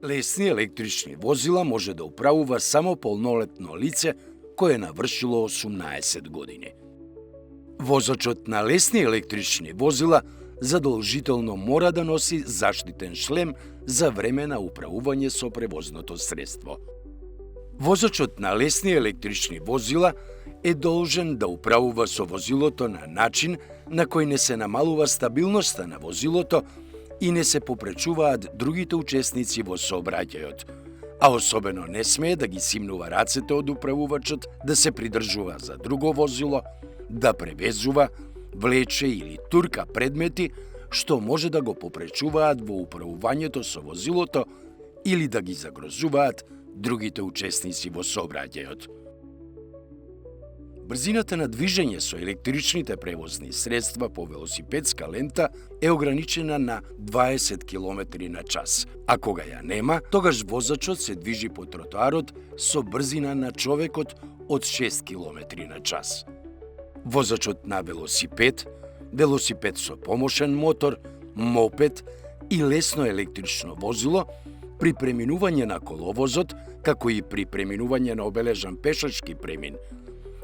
Лесни електрични возила може да управува само полнолетно лице кое е навршило 18 години. Возачот на лесни електрични возила задолжително мора да носи заштитен шлем за време на управување со превозното средство. Возачот на лесни електрични возила е должен да управува со возилото на начин на кој не се намалува стабилноста на возилото и не се попречуваат другите учесници во сообраќајот, а особено не смее да ги симнува рацете од управувачот, да се придржува за друго возило, да превезува, влече или турка предмети што може да го попречуваат во управувањето со возилото или да ги загрозуваат другите учесници во сообраќајот. Брзината на движење со електричните превозни средства по велосипедска лента е ограничена на 20 км на час, а кога ја нема, тогаш возачот се движи по тротоарот со брзина на човекот од 6 км на час. Возачот на велосипед, велосипед со помошен мотор, мопед и лесно електрично возило при преминување на коловозот, како и при преминување на обележан пешачки премин,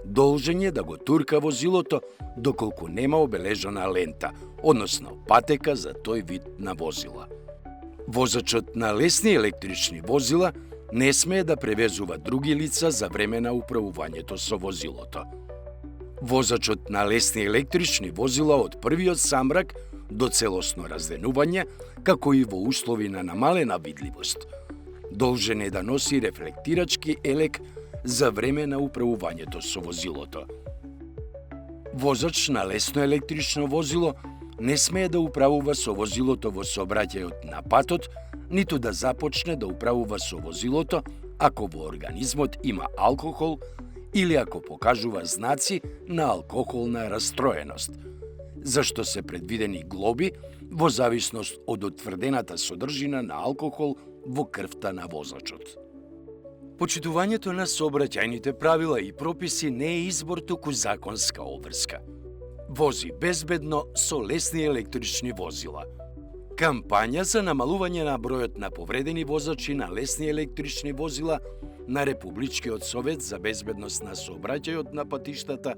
должен е да го турка возилото доколку нема обележана лента, односно патека за тој вид на возила. Возачот на лесни електрични возила не смее да превезува други лица за време на управувањето со возилото. Возачот на лесни електрични возила од првиот самрак до целосно разденување, како и во услови на намалена видливост, должен е да носи рефлектирачки елек за време на управувањето со возилото. Возач на лесно електрично возило не смее да управува со возилото во сообраќајот на патот, ниту да започне да управува со возилото ако во организмот има алкохол или ако покажува знаци на алкохолна растроеност, зашто се предвидени глоби во зависност од утврдената содржина на алкохол во крвта на возачот. Почитувањето на сообраќајните правила и прописи не е избор, туку законска обврска. Вози безбедно со лесни електрични возила. Кампања за намалување на бројот на повредени возачи на лесни електрични возила на Републичкиот совет за безбедност на сообраќајот на патиштата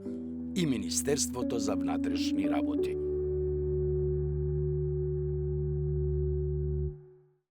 и Министерството за внатрешни работи.